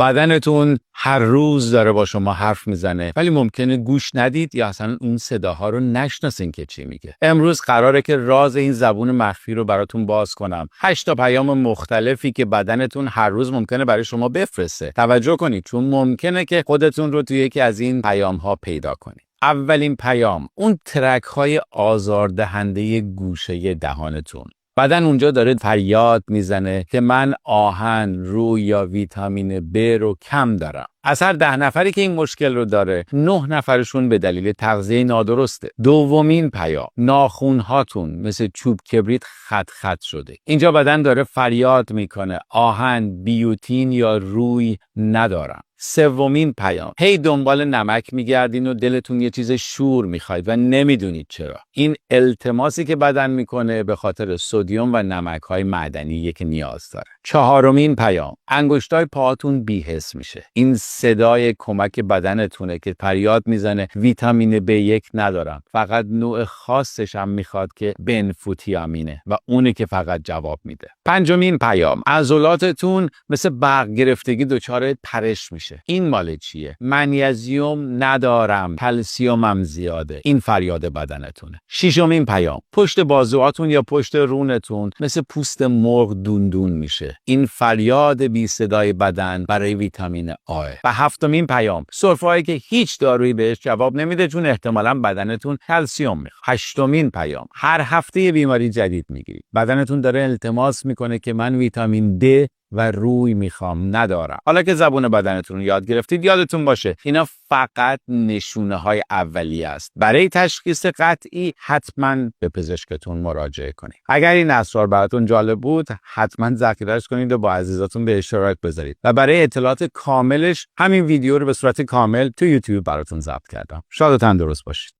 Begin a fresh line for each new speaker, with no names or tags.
بدنتون هر روز داره با شما حرف میزنه ولی ممکنه گوش ندید یا اصلا اون صداها رو نشناسین که چی میگه. امروز قراره که راز این زبون مخفی رو براتون باز کنم. 8 تا پیام مختلفی که بدنتون هر روز ممکنه برای شما بفرسته. توجه کنید چون ممکنه که خودتون رو توی یکی از این پیام ها پیدا کنید. اولین پیام، اون ترک های آزاردهنده گوشه دهانتون. بدن اونجا داره فریاد میزنه که من آهن، روی یا ویتامین B رو کم دارم. از هر 10 نفری که این مشکل رو داره 9 نفرشون به دلیل تغذیه نادرسته. دومین پیام، ناخونهاتون مثل چوب کبریت خط خط شده. اینجا بدن داره فریاد میکنه آهن، بیوتین یا روی ندارم. سومین پیام، هی دنبال نمک میگردین و دلتون یه چیز شور میخواید و نمیدونید چرا. این التماسی که بدن میکنه به خاطر سدیم و نمک‌های معدنی که نیاز داره. چهارمین پیام، انگشتای پاهاتون بی‌حس میشه. این صدای کمک بدنتونه که فریاد میزنه ویتامین B1 ندارم. فقط نوع خاصش هم میخواد که بنفوتیامینه و اونه که فقط جواب میده. پنجمین پیام، عضلاتتون مثل برق گرفتگی دچار پرش میشه. این مال چیه؟ منیزیم ندارم، کلسیمم زیاده. این فریاد بدنتونه. ششمین پیام، پشت بازوهاتون یا پشت رونتون مثل پوست مرغ دوندون میشه. این فریاد بی صدای بدن برای ویتامین آ. و هفتمین پیام، سرفه‌ای که هیچ دارویی بهش جواب نمیده چون احتمالاً بدنتون کلسیم میخواد. هشتمین پیام، هر هفته یه بیماری جدید میگیرید. بدنتون داره التماس میکنه که من ویتامین D و روی میخوام ندارم. حالا که زبون بدنتون رو یاد گرفتید یادتون باشه اینا فقط نشونه های اولیه است. برای تشخیص قطعی حتما به پزشکتون مراجعه کنید. اگر این اسرار براتون جالب بود حتما ذخیره‌اش کنید و با عزیزاتون به اشتراک بذارید و برای اطلاعات کاملش همین ویدیو رو به صورت کامل تو یوتیوب براتون ضبط کردم. شاد و تندرست باشید.